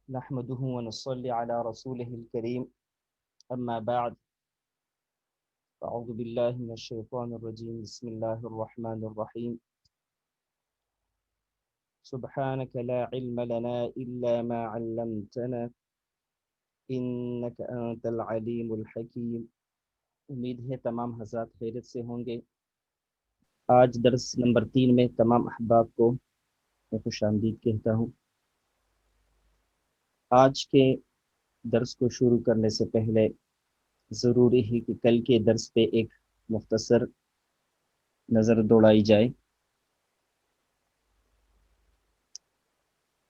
نحمده ونصلي على رسوله الكريم أما بعد أعوذ بالله من الشيطان الرجيم بسم الله الرحمن الرحيم سبحانك لا علم لنا إلا ما علمتنا إنك أنت العليم الحكيم۔ امید ہے تمام حضرات خیریت سے ہوں گے۔ آج درس نمبر 3 میں تمام احباب کو میں خوش آمدید کہتا ہوں۔ آج کے درس کو شروع کرنے سے پہلے ضروری ہے کہ کل کے درس پہ ایک مختصر نظر دوڑائی جائے۔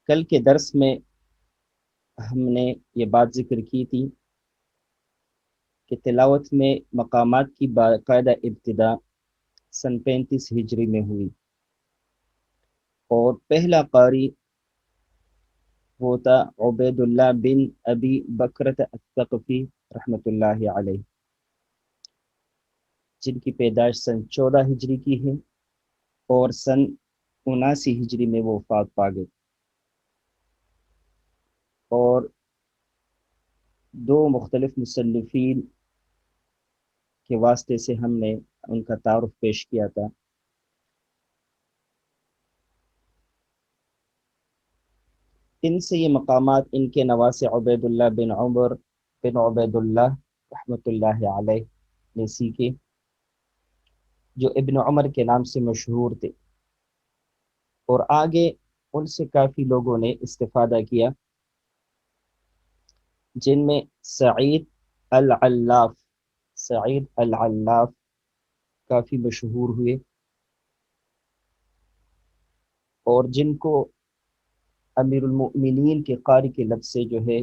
کل کے درس میں ہم نے یہ بات ذکر کی تھی کہ تلاوت میں مقامات کی باقاعدہ ابتدا سن 35 ہجری میں ہوئی، اور پہلا قاری وہ تھا عبید اللہ بن ابی بکرۃ الثقفی رحمۃ اللہ علیہ، جن کی پیدائش سن 14 ہجری کی ہے اور سن 79 ہجری میں وہ وفات پا گئے۔ اور دو مختلف مصنفین کے واسطے سے ہم نے ان کا تعارف پیش کیا تھا۔ ان سے یہ مقامات ان کے نواسے عبید اللہ بن عمر بن عبید اللہ رحمۃ اللہ علیہ نے سیکھے، جو ابن عمر کے نام سے مشہور تھے، اور آگے ان سے کافی لوگوں نے استفادہ کیا، جن میں سعید العلاف کافی مشہور ہوئے، اور جن کو امیر المؤمنین کے قاری کے لفظ سے جو ہے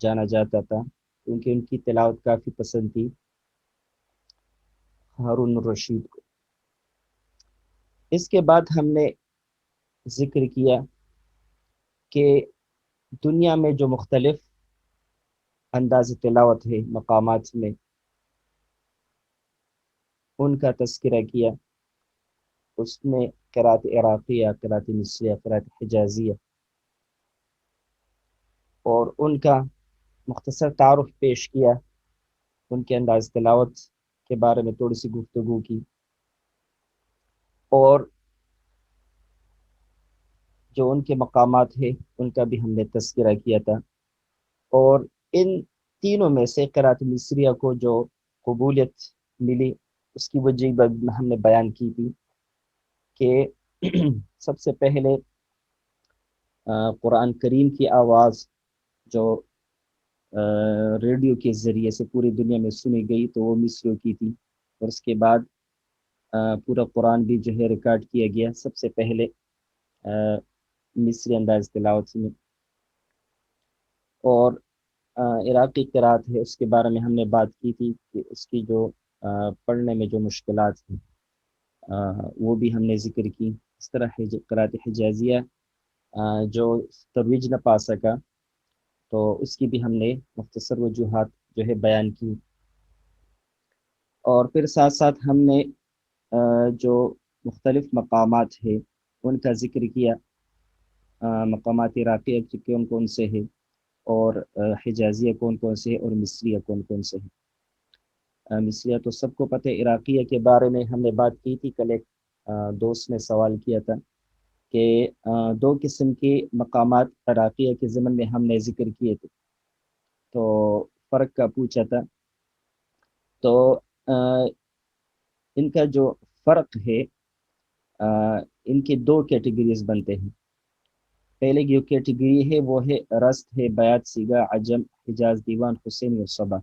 جانا جاتا تھا، کیونکہ ان کی تلاوت کافی پسند تھی ہارون الرشید کو۔ اس کے بعد ہم نے ذکر کیا کہ دنیا میں جو مختلف انداز تلاوت ہے مقامات میں، ان کا تذکرہ کیا۔ اس میں قرات عراقیہ، قرات مصریہ، قرات حجازیہ، اور ان کا مختصر تعارف پیش کیا، ان کے انداز تلاوت کے بارے میں تھوڑی سی گفتگو کی، اور جو ان کے مقامات ہیں ان کا بھی ہم نے تذکرہ کیا تھا۔ اور ان تینوں میں سے قرات مصریہ کو جو قبولیت ملی، اس کی وجہ ہم نے بیان کی تھی کہ سب سے پہلے قرآن کریم کی آواز جو ریڈیو کے ذریعے سے پوری دنیا میں سنی گئی تو وہ مصریوں کی تھی، اور اس کے بعد پورا قرآن بھی جو ہے ریکارڈ کیا گیا سب سے پہلے مصری انداز تلاوت میں۔ اور عراقی قرات ہے، اس کے بارے میں ہم نے بات کی تھی کہ اس کی جو پڑھنے میں جو مشکلات ہیں وہ بھی ہم نے ذکر کی۔ اس طرح قرات حجازیہ جو ترویج نہ پا سکا تو اس کی بھی ہم نے مختصر وجوہات جو ہے بیان کی۔ اور پھر ساتھ ساتھ ہم نے جو مختلف مقامات ہیں ان کا ذکر کیا، مقامات عراقیہ کون کون سے ہیں، اور حجازیہ کون کون سے ہیں، اور مصریہ کون کون سے ہیں۔ مصریہ تو سب کو پتہ ہے۔ عراقیہ کے بارے میں ہم نے بات کی تھی، کل ایک دوست نے سوال کیا تھا کہ دو قسم کے مقامات عراقیہ کے ضمن میں ہم نے ذکر کیے تھے، تو فرق کا پوچھا تھا۔ تو ان کا جو فرق ہے، ان کے دو کیٹیگریز بنتے ہیں۔ پہلے جو کیٹیگری ہے وہ ہے رست ہے، بیات، سیگا، عجم، حجاز، دیوان، حسین و صبا،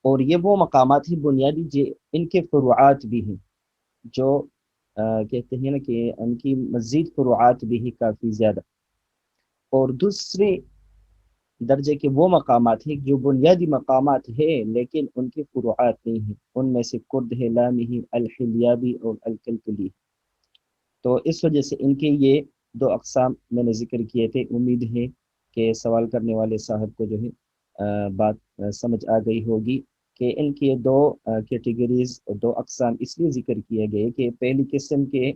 اور یہ وہ مقامات ہیں بنیادی، ان کے فروعات بھی ہیں، جو کہتے ہیں نا کہ ان کی مزید فروعات بھی ہیں کافی زیادہ۔ اور دوسرے درجے کے وہ مقامات ہیں جو بنیادی مقامات ہیں لیکن ان کے فروعات نہیں ہیں، ان میں سے کرد ہے، لامی، الحلیابی اور الکلکلی۔ تو اس وجہ سے ان کے یہ دو اقسام میں نے ذکر کیے تھے۔ امید ہے کہ سوال کرنے والے صاحب کو جو ہے بات سمجھ آ گئی ہوگی کہ ان کے دو کیٹیگریز، دو اقسام اس لیے ذکر کیے گئے کہ پہلی قسم کے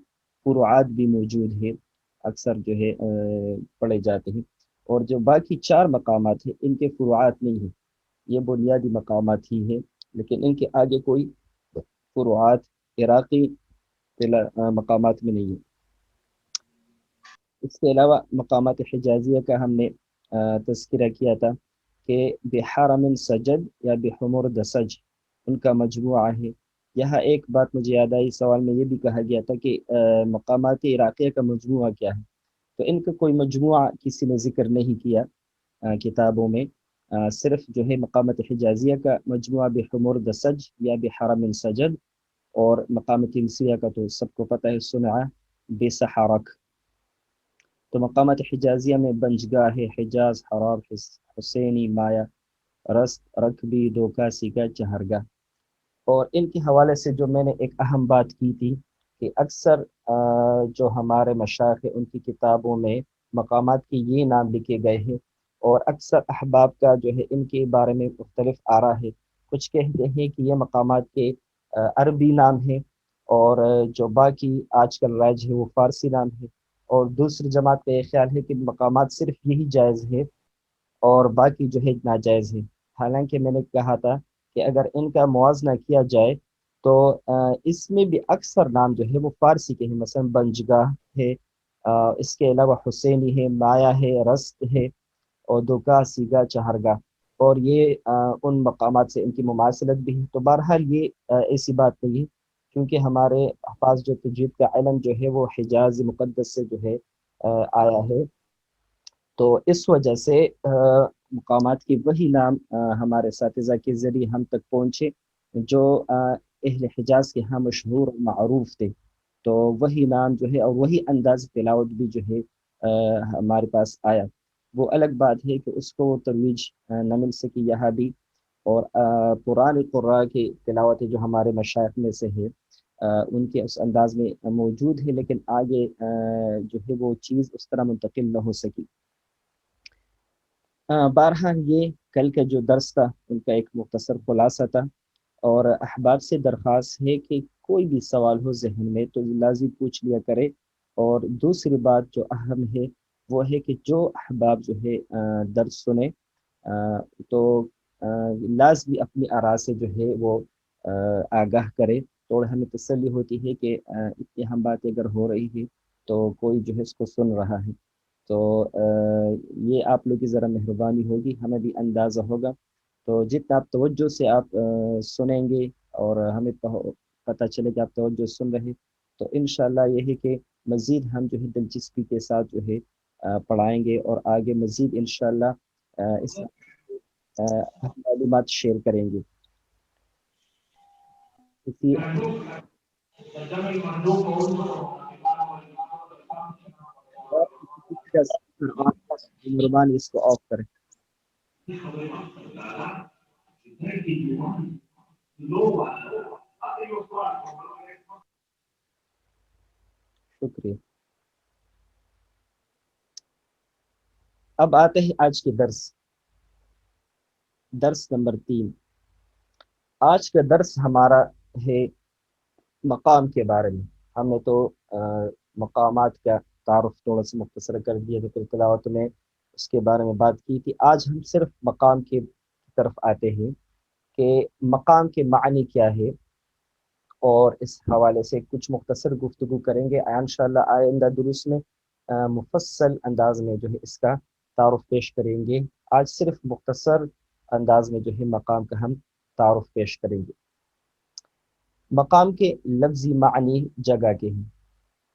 فروعات بھی موجود ہیں، اکثر جو ہے پڑھے جاتے ہیں، اور جو باقی 4 مقامات ہیں ان کے فروعات نہیں ہیں، یہ بنیادی مقامات ہی ہیں، لیکن ان کے آگے کوئی فروعات عراقی مقامات میں نہیں ہے۔ اس کے علاوہ مقامات حجازیہ کا ہم نے تذکرہ کیا تھا کہ بحرم سجد یا بحمر دسج ان کا مجموعہ ہے۔ یہاں ایک بات مجھے یاد آئی، سوال میں یہ بھی کہا گیا تھا کہ مقامات عراقیہ کا مجموعہ کیا ہے، تو ان کا کوئی مجموعہ کسی نے ذکر نہیں کیا کتابوں میں، صرف جو ہے مقامات حجازیہ کا مجموعہ بحمر دسج یا بحرم سجد، اور مقام تلسیہ کا تو سب کو پتہ ہے سنع بسحرک۔ تو مقامات حجازیہ میں بنجگاہ ہے، حجاز، حراب، حسینی، مایا، رست، رکبی، دوکا، سیگا، چہرگاہ۔ اور ان کے حوالے سے جو میں نے ایک اہم بات کی تھی کہ اکثر جو ہمارے مشائخ ہیں ان کی کتابوں میں مقامات کے یہ نام لکھے گئے ہیں، اور اکثر احباب کا جو ہے ان کے بارے میں مختلف آرا ہے۔ کچھ کہتے ہیں کہ یہ مقامات کے عربی نام ہیں، اور جو باقی آج کل رائج ہے وہ فارسی نام ہے، اور دوسری جماعت کا یہ خیال ہے کہ مقامات صرف یہی جائز ہے اور باقی جو ہے ناجائز ہے۔ حالانکہ میں نے کہا تھا کہ اگر ان کا موازنہ کیا جائے تو اس میں بھی اکثر نام جو ہے وہ فارسی کے ہیں، مثلا بنجگاہ ہے، اس کے علاوہ حسینی ہے، مایا ہے، رست ہے، اور دوکا، سیگا، چہرگاہ، اور یہ ان مقامات سے ان کی مماثلت بھی ہے۔ تو بہرحال یہ ایسی بات نہیں ہے، کیونکہ ہمارے حفاظ جو تجوید کا علم جو ہے وہ حجاز مقدس سے جو ہے آیا ہے، تو اس وجہ سے مقامات کی وہی نام ہمارے اساتذہ کے ذریعے ہم تک پہنچے جو اہل حجاز کے ہاں مشہور و معروف تھے، تو وہی نام جو ہے اور وہی انداز تلاوت بھی جو ہے ہمارے پاس آیا۔ وہ الگ بات ہے کہ اس کو ترویج نہ مل سکی یہاں بھی، اور پرانے قراء کی تلاوت جو ہمارے مشائخ میں سے ہے ان کے اس انداز میں موجود ہے، لیکن آگے جو ہے وہ چیز اس طرح منتقل نہ ہو سکی۔ بہرحال یہ کل کا جو درس تھا ان کا ایک مختصر خلاصہ تھا، اور احباب سے درخواست ہے کہ کوئی بھی سوال ہو ذہن میں تو لازم پوچھ لیا کرے، اور دوسری بات جو اہم ہے وہ ہے کہ جو احباب جو ہے درس سنیں تو لازمی اپنی آراء سے جو ہے وہ آگاہ کرے، تو ہمیں تسلی ہوتی ہے کہ اتنی اہم باتیں اگر ہو رہی ہے تو کوئی جو ہے اس کو سن رہا ہے، تو یہ آپ لوگ کی ذرا مہربانی ہوگی، ہمیں بھی اندازہ ہوگا، تو جتنا آپ توجہ سے آپ سنیں گے اور ہمیں پتہ چلے کہ آپ توجہ سن رہے، تو انشاءاللہ یہ ہے کہ مزید ہم جو ہے دلچسپی کے ساتھ جو ہے پڑھائیں گے، اور آگے مزید انشاءاللہ اس معلومات شیئر کریں گے۔ اسی مہربانی اس کو آف کریں۔ شکریہ۔ اب آتے ہیں آج کے درس نمبر 3۔ آج کا درس ہمارا ہے مقام کے بارے میں۔ ہم نے تو مقامات کا تعارف تھوڑا سا مختصر کر دیا تھا، پھر تلاوت میں اس کے بارے میں بات کی تھی۔ آج ہم صرف مقام کی طرف آتے ہیں کہ مقام کے معنی کیا ہے، اور اس حوالے سے کچھ مختصر گفتگو کریں گے انشاءاللہ۔ آئندہ دروس میں مفصل انداز میں جو ہے اس کا تعارف پیش کریں گے۔ آج صرف مختصر انداز میں جو ہے مقام کا ہم تعارف پیش کریں گے۔ مقام کے لفظی معنی جگہ کے ہیں،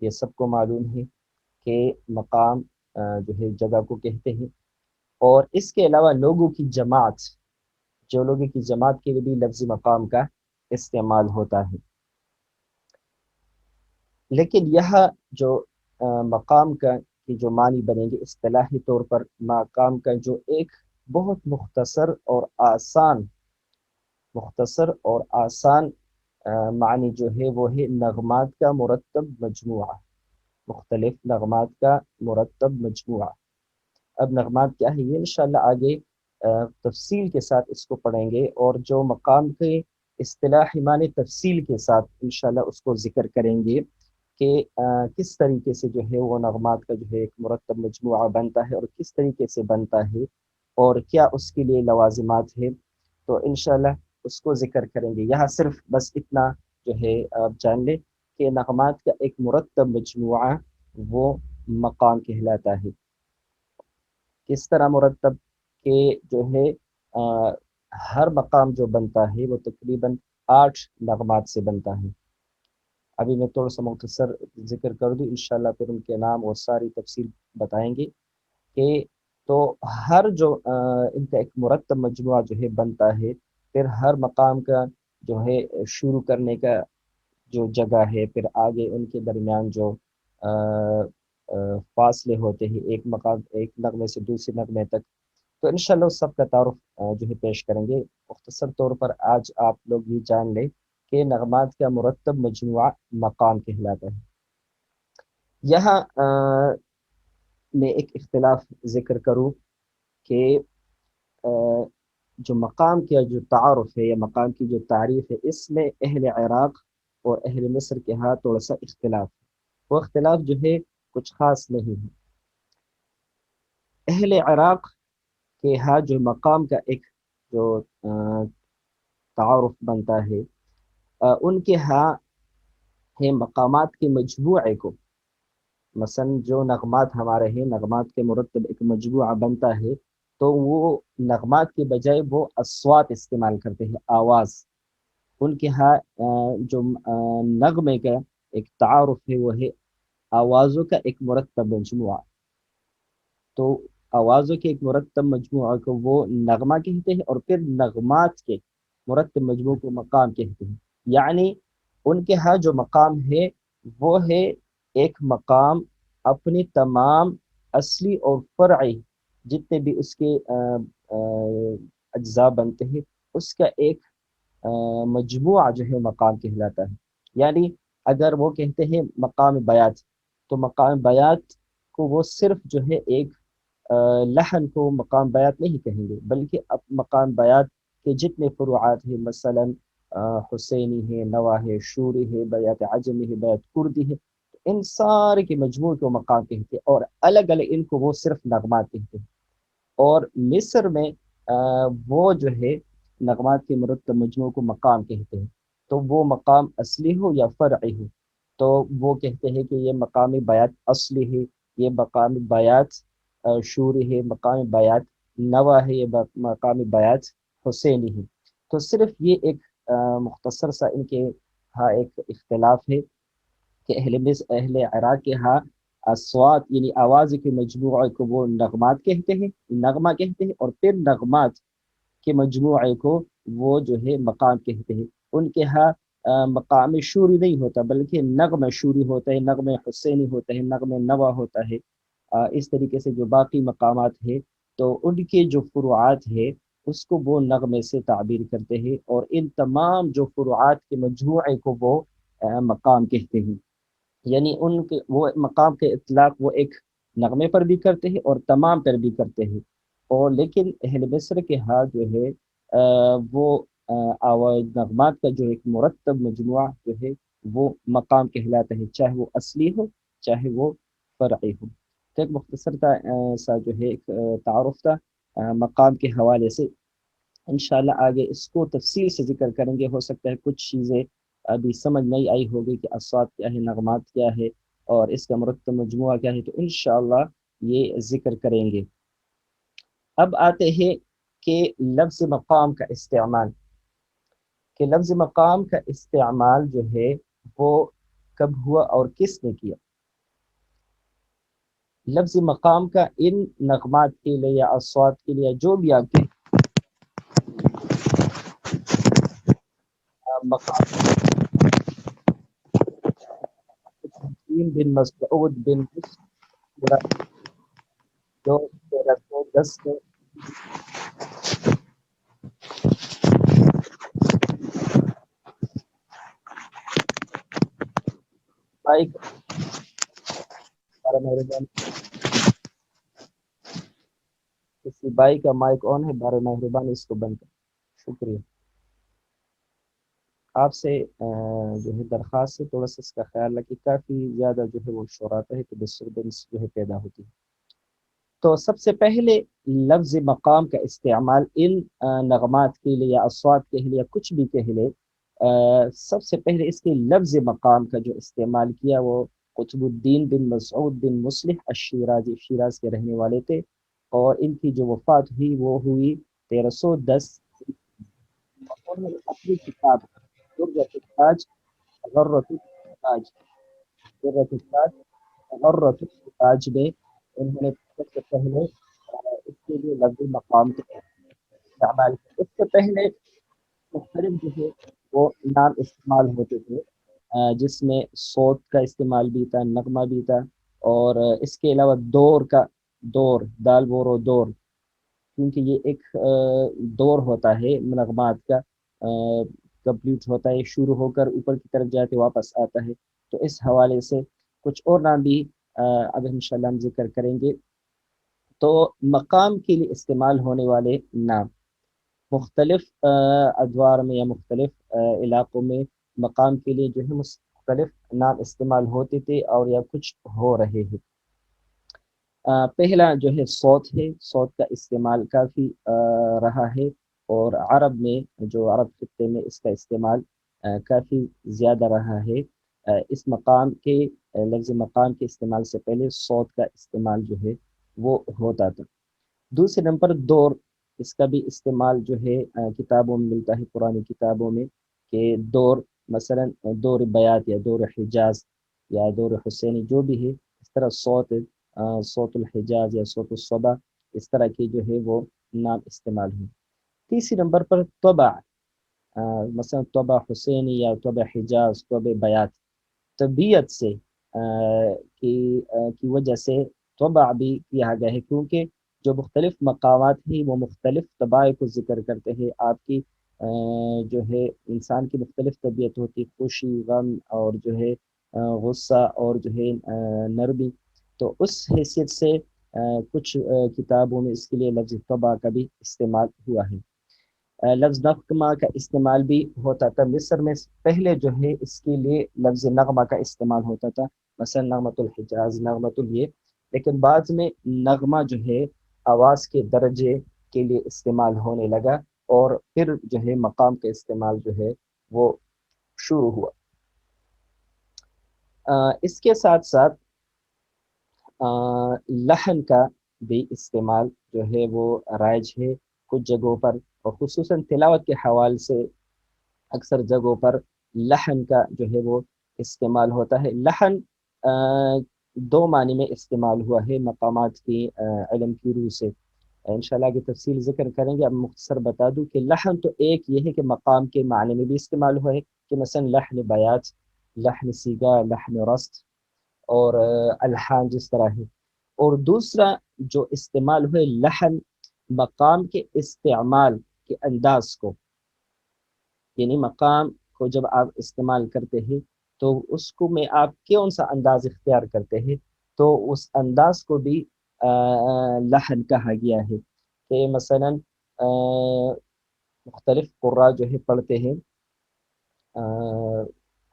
یہ سب کو معلوم ہے کہ مقام جو ہے جگہ کو کہتے ہیں، اور اس کے علاوہ لوگوں کی جماعت، جو لوگوں کی جماعت کے لیے بھی لفظ مقام کا استعمال ہوتا ہے۔ لیکن یہاں جو مقام کا کی جو معنی بنیں گے اصطلاحی طور پر، مقام کا جو ایک بہت مختصر اور آسان معنی جو ہے وہ ہے نغمات کا مرتب مجموعہ، مختلف نغمات کا مرتب مجموعہ۔ اب نغمات کیا ہے یہ انشاءاللہ آگے تفصیل کے ساتھ اس کو پڑھیں گے، اور جو مقام کے اصطلاحی معنی تفصیل کے ساتھ انشاءاللہ اس کو ذکر کریں گے کہ کس طریقے سے جو ہے وہ نغمات کا جو ہے ایک مرتب مجموعہ بنتا ہے اور کس طریقے سے بنتا ہے اور کیا اس کے لیے لوازمات ہے، تو انشاءاللہ اس کو ذکر کریں گے۔ یہاں صرف بس اتنا جو ہے آپ جان لیں کہ نغمات کا ایک مرتب مجموعہ وہ مقام کہلاتا ہے۔ کس طرح مرتب کہ جو ہے ہر مقام جو بنتا ہے وہ تقریباً 8 نغمات سے بنتا ہے۔ ابھی میں تھوڑا سا مختصر ذکر کر دوں، انشاءاللہ پھر ان کے نام اور ساری تفصیل بتائیں گے کہ تو ہر جو ان کا ایک مرتب مجموعہ جو ہے بنتا ہے، پھر ہر مقام کا جو ہے شروع کرنے کا جو جگہ ہے، پھر آگے ان کے درمیان جو فاصلے ہوتے ہیں ایک مقام ایک نغمے سے دوسرے نغمے تک، تو انشاءاللہ اس سب کا تعارف جو ہے پیش کریں گے۔ مختصر طور پر آج آپ لوگ یہ جان لیں کہ نغمات کا مرتب مجموعہ مقام کہلاتا ہے۔ یہاں میں ایک اختلاف ذکر کروں کہ جو مقام کا جو تعارف ہے یا مقام کی جو تعریف ہے، اس میں اہل عراق اور اہل مصر کے ہاں تھوڑا سا اختلاف ہے۔ وہ اختلاف جو ہے کچھ خاص نہیں ہے۔ اہل عراق کے ہاں جو مقام کا ایک جو تعارف بنتا ہے، ان کے ہاں ہے مقامات کے مجموعے کو، مثلا جو نغمات ہمارے ہیں، نغمات کے مرتب ایک مجموعہ بنتا ہے، تو وہ نغمات کے بجائے وہ اصوات استعمال کرتے ہیں، آواز۔ ان کے ہاں جو نغمے کا ایک تعارف ہے وہ ہے آوازوں کا ایک مرتب مجموعہ۔ تو آوازوں کے ایک مرتب مجموعہ کو وہ نغمہ کہتے ہیں، اور پھر نغمات کے مرتب مجموعہ کو مقام کہتے ہیں۔ یعنی ان کے ہاں جو مقام ہے وہ ہے ایک مقام اپنی تمام اصلی اور فرعی جتنے بھی اس کے اجزاء بنتے ہیں، اس کا ایک مجموعہ جو ہے مقام کہلاتا ہے۔ یعنی اگر وہ کہتے ہیں مقام بیات، تو مقام بیات کو وہ صرف جو ہے ایک لحن کو مقام بیات نہیں کہیں گے، بلکہ اب مقام بیات کے جتنے فروعات ہیں، مثلا حسینی ہے، نوا ہے، شوری ہے، بیات عجمی ہے، بیات کردی ہے، ان سارے کے مجموع کو مقام کہتے ہیں، اور الگ الگ ان کو وہ صرف نغمات کہتے ہیں۔ اور مصر میں وہ جو ہے نغمات کے مرتب مجموع کو مقام کہتے ہیں، تو وہ مقام اصلی ہو یا فرعی ہو، تو وہ کہتے ہیں کہ یہ مقام بیات اصلی ہے، یہ مقام بیات شوری ہے، مقام بیات نوا ہے، یہ مقام بیات حسینی ہے۔ تو صرف یہ ایک مختصر سا ان کے ہاں ایک اختلاف ہے کہ اہل عراق کے ہاں اصوات یعنی آواز کے مجموعے کو وہ نغمات کہتے ہیں، نغمہ کہتے ہیں، اور پھر نغمات کے مجموعے کو وہ جو ہے مقام کہتے ہیں۔ ان کے ہاں مقام شوری نہیں ہوتا، بلکہ نغم شوری ہوتا ہے، نغم حسینی ہوتا ہے، نغم نوا ہوتا ہے۔ اس طریقے سے جو باقی مقامات ہیں، تو ان کے جو فروعات ہے اس کو وہ نغمے سے تعبیر کرتے ہیں، اور ان تمام جو فروعات کے مجموعے کو وہ مقام کہتے ہیں۔ یعنی ان کے وہ مقام کے اطلاق وہ ایک نغمے پر بھی کرتے ہیں اور تمام پر بھی کرتے ہیں، اور لیکن اہل مصر کے ہاں جو ہے وہ آواز نغمات کا جو ایک مرتب مجموعہ جو ہے وہ مقام کہلاتا ہے، چاہے وہ اصلی ہو چاہے وہ فرعی ہو۔ تو ایک مختصر سا جو ہے ایک تعارف تھا مقام کے حوالے سے۔ انشاءاللہ آگے اس کو تفصیل سے ذکر کریں گے، ہو سکتا ہے کچھ چیزیں ابھی سمجھ نہیں آئی ہوگی کہ اصوات کیا ہے، نغمات کیا ہے، اور اس کا مرتب مجموعہ کیا ہے، تو انشاءاللہ یہ ذکر کریں گے۔ اب آتے ہیں کہ لفظ مقام کا استعمال، کہ لفظ مقام کا استعمال جو ہے وہ کب ہوا اور کس نے کیا۔ لفظ مقام کا ان نغمات کے لیے یا اصوات کے لیے جو بھی آپ کے مقام بن مسعود بن جو 1310 میں مائک کسی بھائی کا مائک آن ہے، بارے مہربانی اس کو بند کر، شکریہ۔ آپ سے جو ہے درخواست ہے تھوڑا سا اس کا خیال رکھیں، کافی زیادہ جو ہے وہ شور آتا ہے تو ڈسٹربنس جو ہے پیدا ہوتی ہے۔ تو سب سے پہلے لفظ مقام کا استعمال ان نغمات کے لیے یا اصوات کے لیے یا کچھ بھی کے لیے سب سے پہلے اس کے لفظ مقام کا جو استعمال کیا وہ قطب الدین بن مسعود بن مصلح الشیرازی، شیراز کے رہنے والے تھے، اور ان کی جو وفات ہوئی وہ ہوئی 1310۔ انہوں نے اپنی کتاب غرۃ التاج، غرۃ التاج، غرۃ التاج، غرۃ التاج میں انہوں نے سب سے پہلے اس کے لیے لفظ مقام کا استعمال کیا۔ اس سے پہلے مختلف جو ہے وہ نام استعمال ہوتے تھے، جس میں صوت کا استعمال بھی تھا، نغمہ بھی تھا، اور اس کے علاوہ دور کا، دور دال بورو دور، کیونکہ یہ ایک دور ہوتا ہے نغمات کا، کمپلیٹ ہوتا ہے، شروع ہو کر اوپر کی طرف جاتے واپس آتا ہے، تو اس حوالے سے کچھ اور نام بھی اب انشاءاللہ ہم ذکر کریں گے۔ تو مقام کے لیے استعمال ہونے والے نام مختلف ادوار میں یا مختلف علاقوں میں مقام کے لیے جو ہے مختلف نام استعمال ہوتے تھے اور یا کچھ ہو رہے ہیں۔ پہلا جو ہے صوت ہے، صوت کا استعمال کافی رہا ہے، اور عرب میں جو عرب خطے میں اس کا استعمال کافی زیادہ رہا ہے۔ اس مقام کے لفظ مقام کے استعمال سے پہلے صوت کا استعمال جو ہے وہ ہوتا تھا۔ دوسرے نمبر دور، اس کا بھی استعمال جو ہے کتابوں میں ملتا ہے، پرانی کتابوں میں، کہ دور مثلا دور بیات یا دور حجاز یا دور حسینی جو بھی ہے، اس طرح صوت، صوت الحجاز یا صوت الصبا، اس طرح کے جو ہے وہ نام استعمال ہیں۔ تیسری نمبر پر طبع، مثلا طبع حسینی یا طبع حجاز، طبع بیات، طبیعت سے کی وجہ سے طبع بھی کیا گیا ہے، کیونکہ جو مختلف مقامات ہیں وہ مختلف طباع کو ذکر کرتے ہیں۔ آپ کی جو ہے انسان کی مختلف طبیعت ہوتی، خوشی، غم، اور جو ہے غصہ، اور جو ہے نرمی، تو اس حیثیت سے کچھ کتابوں میں اس کے لیے لفظ طبع کا بھی استعمال ہوا ہے۔ لفظ نغمہ کا استعمال بھی ہوتا تھا، مصر میں پہلے جو ہے اس کے لیے لفظ نغمہ کا استعمال ہوتا تھا، مثلا نغمۃ الحجاز، نغمۃ یہ، لیکن بعد میں نغمہ جو ہے آواز کے درجے کے لیے استعمال ہونے لگا، اور پھر جو ہے مقام کا استعمال جو ہے وہ شروع ہوا۔ اس کے ساتھ ساتھ لحن کا بھی استعمال جو ہے وہ رائج ہے کچھ جگہوں پر، اور خصوصاً تلاوت کے حوالے سے اکثر جگہوں پر لحن کا جو ہے وہ استعمال ہوتا ہے۔ لحن دو معنی میں استعمال ہوا ہے مقامات کی علم کی روح سے، انشاءاللہ کی تفصیل ذکر کریں گے، اب مختصر بتا دوں کہ لحن تو ایک یہ ہے کہ مقام کے معنی میں بھی استعمال ہوا ہے، کہ مثلا لحن بیات، لحن سیگا، لحن رست، اور الحان جس طرح ہے۔ اور دوسرا جو استعمال ہوئے لحن مقام کے استعمال کے انداز کو، یعنی مقام کو جب آپ استعمال کرتے ہیں تو اس کو میں آپ کون سا انداز اختیار کرتے ہیں، تو اس انداز کو بھی لحن کہا گیا ہے، کہ مثلا مختلف قراء جو ہے پڑھتے ہیں،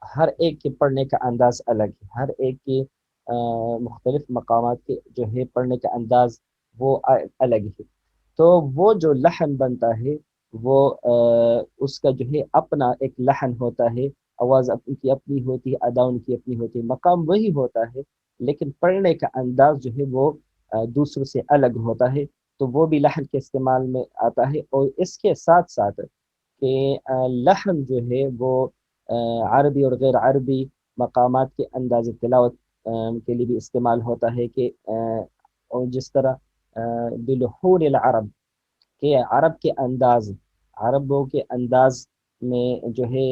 ہر ایک کے پڑھنے کا انداز الگ ہے، ہر ایک کے مختلف مقامات کے جو ہے پڑھنے کا انداز وہ الگ ہے، تو وہ جو لحن بنتا ہے وہ اس کا جو ہے اپنا ایک لحن ہوتا ہے، آواز ان کی اپنی ہوتی ہے، ادا ان کی اپنی ہوتی ہے، مقام وہی ہوتا ہے، لیکن پڑھنے کا انداز جو ہے وہ دوسروں سے الگ ہوتا ہے، تو وہ بھی لحن کے استعمال میں آتا ہے۔ اور اس کے ساتھ ساتھ کہ لحن جو ہے وہ عربی اور غیر عربی مقامات کے انداز تلاوت کے لیے بھی استعمال ہوتا ہے، کہ اور جس طرح بلحون العرب، کہ عرب کے انداز، عربوں کے انداز میں جو ہے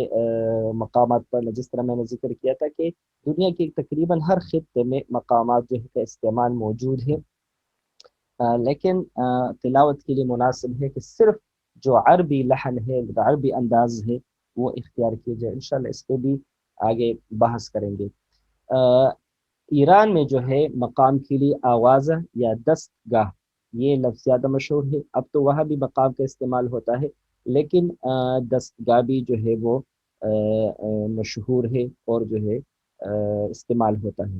مقامات پر، جس طرح میں نے ذکر کیا تھا کہ دنیا کے تقریباً ہر خطے میں مقامات جو ہے کا استعمال موجود ہے، لیکن تلاوت کے لیے مناسب ہے کہ صرف جو عربی لحن ہے، عربی انداز ہے، وہ اختیار کیے جائے۔ انشاءاللہ اس پہ بھی آگے بحث کریں گے۔ ایران میں جو ہے مقام کے لیے آوازہ یا دستگاہ، یہ لفظ زیادہ مشہور ہے، اب تو وہاں بھی مقام کا استعمال ہوتا ہے، لیکن دستگاہ بھی جو ہے وہ مشہور ہے اور جو ہے استعمال ہوتا ہے۔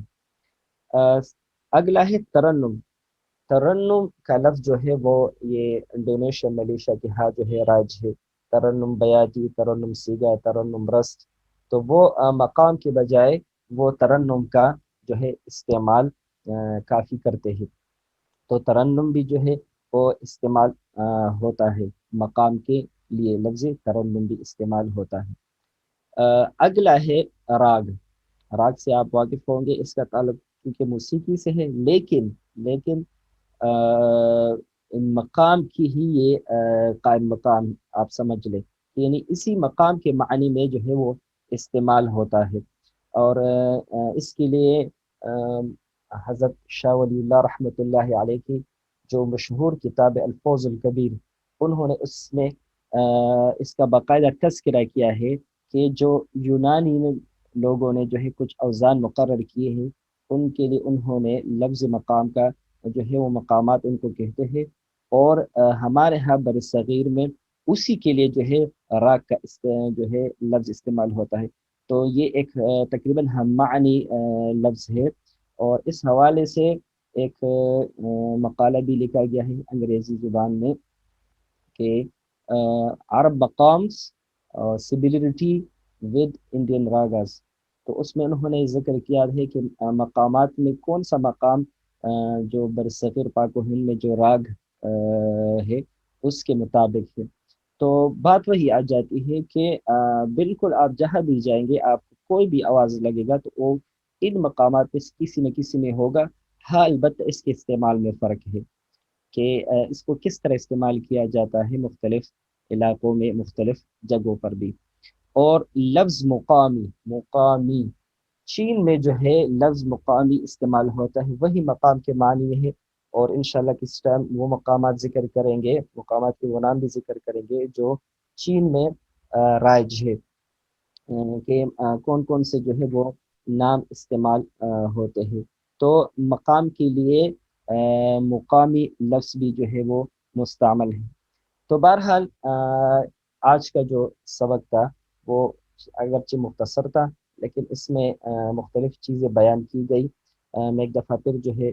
اگلا ہے ترنم۔ ترنم کا لفظ جو ہے وہ یہ انڈونیشیا ملیشیا کے ہاں جو ہے رائج ہے۔ ترنم بیاتی، ترنم سیگا، ترنم رست، تو وہ مقام کے بجائے وہ ترنم کا جو ہے استعمال کافی کرتے ہیں، تو ترنم بھی جو ہے وہ استعمال ہوتا ہے مقام کے لیے، لفظ ترنم بھی استعمال ہوتا ہے۔ اگلا ہے راگ۔ راگ سے آپ واقف ہوں گے، اس کا تعلق کیونکہ موسیقی سے ہے، لیکن مقام کی ہی یہ قائم مقام آپ سمجھ لیں، یعنی اسی مقام کے معنی میں جو ہے وہ استعمال ہوتا ہے۔ اور اس کے لیے حضرت شاہ ولی اللہ رحمۃ اللہ علیہ کی جو مشہور کتاب الفوز الکبیر، انہوں نے اس میں اس کا باقاعدہ تذکرہ کیا ہے کہ جو یونانی لوگوں نے جو ہے کچھ اوزان مقرر کیے ہیں، ان کے لیے انہوں نے لفظ مقام کا جو ہے وہ مقامات ان کو کہتے ہیں، اور ہمارے ہاں بر صغیر میں اسی کے لیے جو ہے راگ کا جو ہے لفظ استعمال ہوتا ہے۔ تو یہ ایک تقریباً ہم معنی لفظ ہے، اور اس حوالے سے ایک مقالہ بھی لکھا گیا ہے انگریزی زبان میں کہ عرب مقامس سملرٹی ود انڈین راگاز، تو اس میں انہوں نے ذکر کیا ہے کہ مقامات میں کون سا مقام جو برصغیر پاک و ہند میں جو راگ ہے اس کے مطابق ہے۔ تو بات وہی آ جاتی ہے کہ بالکل آپ جہاں بھی جائیں گے، آپ کو کوئی بھی آواز لگے گا تو وہ ان مقامات میں کسی نہ کسی میں ہوگا۔ ہاں البتہ اس کے استعمال میں فرق ہے کہ اس کو کس طرح استعمال کیا جاتا ہے مختلف علاقوں میں، مختلف جگہوں پر بھی۔ اور لفظ مقامی چین میں جو ہے لفظ مقامی استعمال ہوتا ہے، وہی مقام کے معنی میں ہے، اور انشاءاللہ کس ٹائم وہ مقامات ذکر کریں گے، مقامات کے وہ نام بھی ذکر کریں گے جو چین میں رائج ہے، کہ کون کون سے جو ہے وہ نام استعمال ہوتے ہیں۔ تو مقام کے لیے مقامی لفظ بھی جو ہے وہ مستعمل ہے۔ تو بہرحال آج کا جو سبق تھا وہ اگرچہ مختصر تھا، لیکن اس میں مختلف چیزیں بیان کی گئی۔ میں ایک دفعہ پھر جو ہے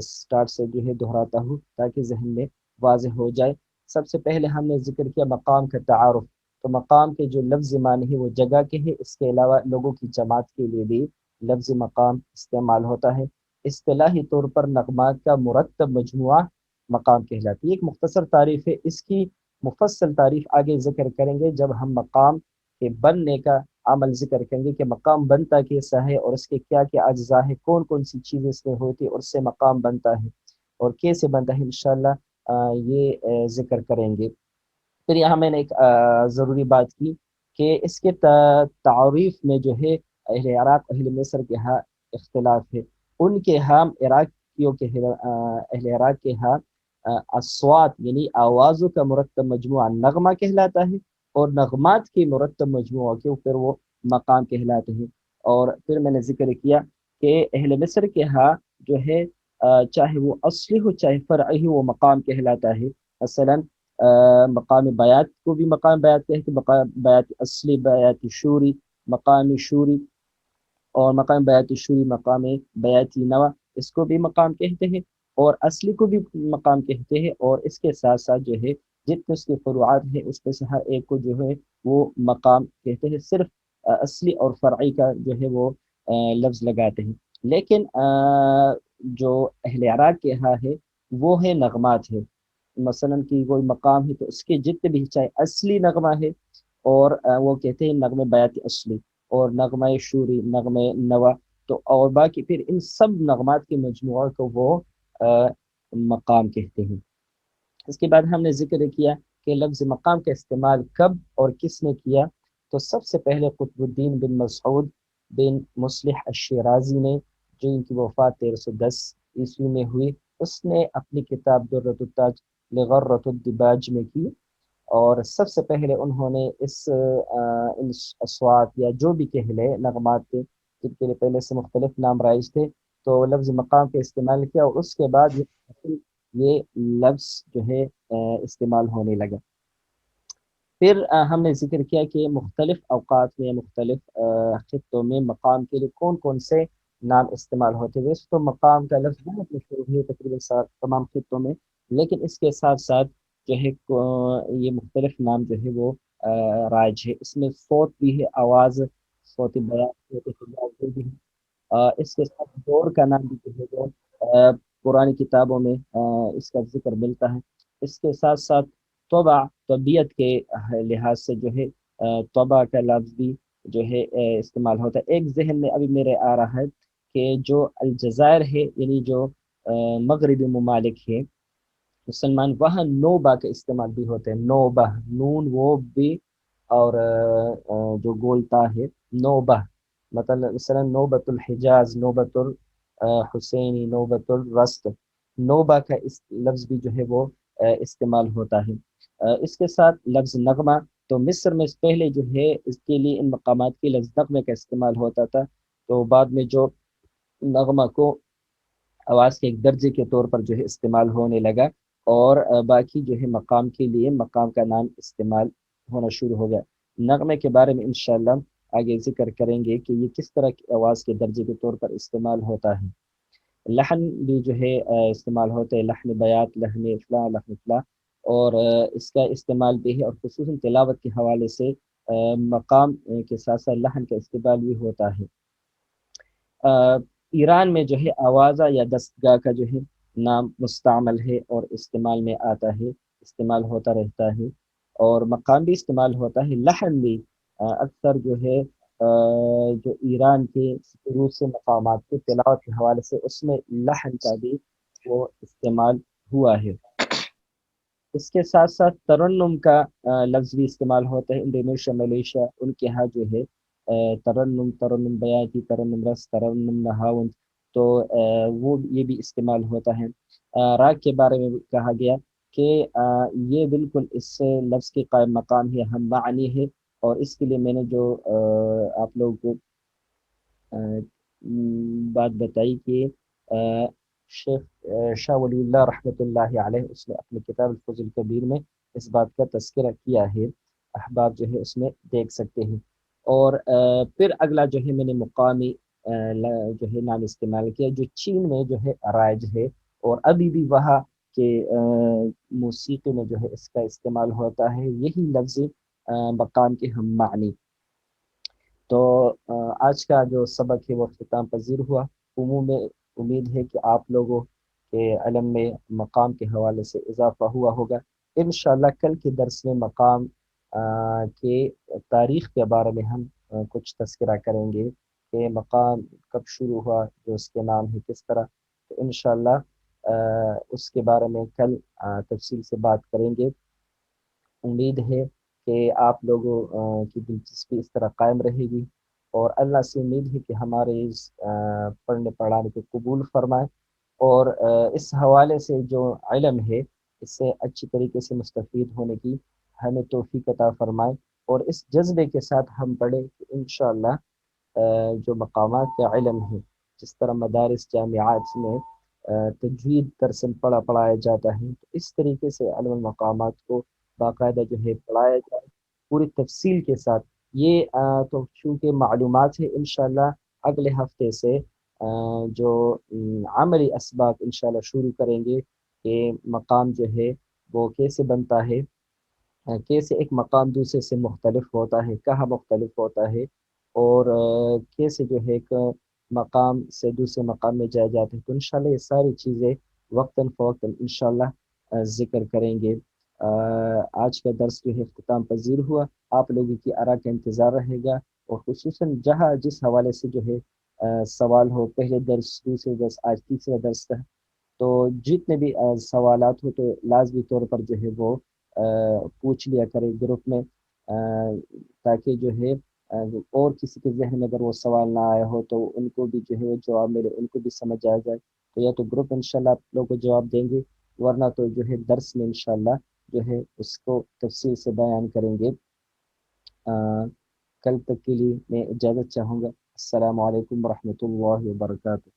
سٹارٹ سے جو ہے دہراتا ہوں تاکہ ذہن میں واضح ہو جائے۔ سب سے پہلے ہم نے ذکر کیا مقام کا تعارف، تو مقام کے جو لفظ معنی ہے وہ جگہ کے ہے، اس کے علاوہ لوگوں کی جماعت کے لیے بھی لفظ مقام استعمال ہوتا ہے۔ اصطلاحی طور پر نغمات کا مرتب مجموعہ مقام کہلاتی ہے۔ ایک مختصر تعریف ہے، اس کی مفصل تعریف آگے ذکر کریں گے جب ہم مقام کے بننے کا عمل ذکر کریں گے کہ مقام بنتا کیسا ہے اور اس کے کیا کیا اجزاء ہیں، کون کون سی چیزیں اس میں ہوتی ہیں اور اس سے مقام بنتا ہے اور کیسے بنتا ہے، انشاءاللہ یہ ذکر کریں گے۔ پھر یہاں میں نے ایک ضروری بات کی کہ اس کے تعریف میں جو ہے اہل عراق اہل مصر کے ہاں اختلاف ہے۔ ان کے ہاں عراقیوں کے اہل عراق کے ہاں اصوات یعنی آوازوں کا مرتب مجموعہ نغمہ کہلاتا ہے، اور نغمات کے مرتب مجموعہ کے پھر وہ مقام کہلاتے ہیں۔ اور پھر میں نے ذکر کیا کہ اہل مصر کے ہاں جو ہے چاہے وہ اصلی ہو چاہے فرعی ہو وہ مقام کہلاتا ہے۔ مثلا مقام بیات کو بھی مقام بیات کہتے ہیں، مقام بیات اصلی، بیات شوری، مقام شوری، اور مقام بیات شوری، مقام بیاتی نوا، اس کو بھی مقام کہتے ہیں، اور اصلی کو بھی مقام کہتے ہیں۔ اور اس کے ساتھ ساتھ جو ہے جتنے اس کے فروعات ہیں اس میں سے ہر ایک کو جو ہے وہ مقام کہتے ہیں، صرف اصلی اور فرعی کا جو ہے وہ لفظ لگاتے ہیں۔ لیکن جو اہل عراق کے ہاں ہے وہ ہے نغمات ہے۔ مثلا کہ کوئی مقام ہے تو اس کے جتنے بھی چاہے اصلی نغمہ ہے، اور وہ کہتے ہیں نغمہ بیات اصلی، اور نغمہ شوری، نغمہ نوا، تو اور باقی پھر ان سب نغمات کے مجموعہ کو وہ مقام کہتے ہیں۔ اس کے بعد ہم نے ذکر کیا کہ لفظ مقام کا استعمال کب اور کس نے کیا، تو سب سے پہلے قطب الدین بن مسعود بن مصلح الشیرازی نے، جو ان کی وفات 1310 میں ہوئی، اس نے اپنی کتاب درۃ التاج لغرۃ الدباج میں کی، اور سب سے پہلے انہوں نے ان اصوات یا جو بھی کہہ لے نغمات کے جن کے لیے پہلے سے مختلف نام رائج تھے، تو لفظ مقام کا استعمال کیا، اور اس کے بعد یہ لفظ جو ہے استعمال ہونے لگا۔ پھر ہم نے ذکر کیا کہ مختلف اوقات میں مختلف خطوں میں مقام کے لیے کون کون سے نام استعمال ہوتے ہیں. ویسے تو مقام کا لفظ بہت مشہور ہے تقریباً تمام خطوں میں، لیکن اس کے ساتھ ساتھ جو ہے یہ مختلف نام جو ہے وہ رائج ہے. اس میں صوت بھی ہے، آواز، صوت بیان، صوت حجاز بھی ہے. اس کے ساتھ دور کا نام بھی جو ہے وہ پرانی کتابوں میں اس کا ذکر ملتا ہے. اس کے ساتھ ساتھ طبع، طبیعت کے لحاظ سے جو ہے طبع کا لفظ بھی جو ہے استعمال ہوتا ہے. ایک ذہن میں ابھی میرے آ رہا ہے کہ جو الجزائر ہے، یعنی جو مغربی ممالک ہے مسلمان، وہاں نوبہ کا استعمال بھی ہوتا ہے. نوبہ، نون وہ بھی، اور جو گولتا ہے نوبہ، مثلا نوبت الحجاز، نوبت الحسینی، نوبت الرست، نوبہ کا اس لفظ بھی جو ہے وہ استعمال ہوتا ہے. اس کے ساتھ لفظ نغمہ، تو مصر میں پہلے جو ہے اس کے لیے ان مقامات کے لفظ نغمے کا استعمال ہوتا تھا، تو بعد میں جو نغمہ کو آواز کے ایک درجے کے طور پر جو ہے استعمال ہونے لگا، اور باقی جو ہے مقام کے لیے مقام کا نام استعمال ہونا شروع ہو گیا. نغمے کے بارے میں انشاءاللہ آگے ذکر کریں گے کہ یہ کس طرح کی آواز کے درجے کے طور پر استعمال ہوتا ہے. لحن بھی جو ہے استعمال ہوتا ہے، لحن بیات، لحن فلاں، لحن فلاں، اور اس کا استعمال بھی ہے، اور خصوصاً تلاوت کے حوالے سے مقام کے ساتھ ساتھ لحن کا استعمال بھی ہوتا ہے. ایران میں جو ہے آوازہ یا دستگاہ کا جو ہے نام مستعمل ہے اور استعمال میں آتا ہے، استعمال ہوتا رہتا ہے، اور مقام بھی استعمال ہوتا ہے. لحن بھی اکثر جو ہے جو ایران کے شروع سے مقامات کے تلاوت کے حوالے سے اس میں لحن کا بھی وہ استعمال ہوا ہے. اس کے ساتھ ساتھ ترنم کا لفظ بھی استعمال ہوتا ہے. انڈونیشیا، ملیشیا، ان کے ہاں جو ہے ترنم، ترنم بیاتی، ترنم رس، ترنم نہاون، تو وہ یہ بھی استعمال ہوتا ہے. راگ کے بارے میں بھی کہا گیا کہ یہ بالکل اس لفظ کے قائم مقام ہے، ہم معنی ہے، اور اس کے لیے میں نے جو آپ لوگوں کو بات بتائی کہ شیخ شاہ ولی اللہ رحمۃ اللہ علیہ اس نے اپنی کتاب الفضل الکبیر میں اس بات کا تذکرہ کیا ہے، احباب جو ہے اس میں دیکھ سکتے ہیں. اور پھر اگلا جو ہے میں نے مقامی جو ہے نام استعمال کیا، جو چین میں جو ہے رائج ہے، اور ابھی بھی وہاں کے موسیقی میں جو ہے اس کا استعمال ہوتا ہے، یہی لفظ مقام کے ہم معنی. تو آج کا جو سبق ہے وہ اختتام پذیر ہوا. عموم میں امید ہے کہ آپ لوگوں کے علم میں مقام کے حوالے سے اضافہ ہوا ہوگا. انشاءاللہ کل کے درس میں مقام کے تاریخ کے بارے میں ہم کچھ تذکرہ کریں گے کہ مقام کب شروع ہوا، جو اس کے نام ہے کس طرح. تو انشاءاللہ اس کے بارے میں کل تفصیل سے بات کریں گے. امید ہے کہ آپ لوگوں کی دلچسپی اس طرح قائم رہے گی، اور اللہ سے امید ہے کہ ہمارے اس پڑھنے پڑھانے کو قبول فرمائے، اور اس حوالے سے جو علم ہے اس سے اچھی طریقے سے مستفید ہونے کی ہمیں توفیق عطا فرمائے، اور اس جذبے کے ساتھ ہم پڑھیں کہ انشاءاللہ جو مقامات کا علم ہے، جس طرح مدارس جامعات میں تجوید درسن پڑھایا جاتا ہے، تو اس طریقے سے علم المقامات کو باقاعدہ جو ہے پڑھایا جائے پوری تفصیل کے ساتھ. یہ تو چونکہ معلومات ہے، انشاءاللہ اگلے ہفتے سے جو عملی اسباق انشاءاللہ شروع کریں گے کہ مقام جو ہے وہ کیسے بنتا ہے، کیسے ایک مقام دوسرے سے مختلف ہوتا ہے، کہاں مختلف ہوتا ہے، اور کیسے جو ہے ایک مقام سے دوسرے مقام میں جایا جاتا ہے. تو انشاءاللہ یہ ساری چیزیں وقتاً فوقتاً انشاءاللہ ذکر کریں گے. آج کا درس جو ہے اختتام پذیر ہوا. آپ لوگوں کی آراء کا انتظار رہے گا، اور خصوصاً جہاں جس حوالے سے جو ہے سوال ہو، پہلے درس، دوسرے درس، آج تیسرا درس تھا، تو جتنے بھی سوالات ہو تو لازمی طور پر جو ہے وہ پوچھ لیا کرے گروپ میں، تاکہ جو ہے اور کسی کے ذہن میں اگر وہ سوال نہ آیا ہو تو ان کو بھی جو ہے وہ جواب ملے، ان کو بھی سمجھ آ جائے. تو یا تو گروپ انشاءاللہ آپ لوگوں کو جواب دیں گے، ورنہ تو جو ہے درس میں انشاءاللہ جو ہے اس کو تفصیل سے بیان کریں گے. کل تک کے لیے میں اجازت چاہوں گا. السلام علیکم ورحمۃ اللہ وبرکاتہ.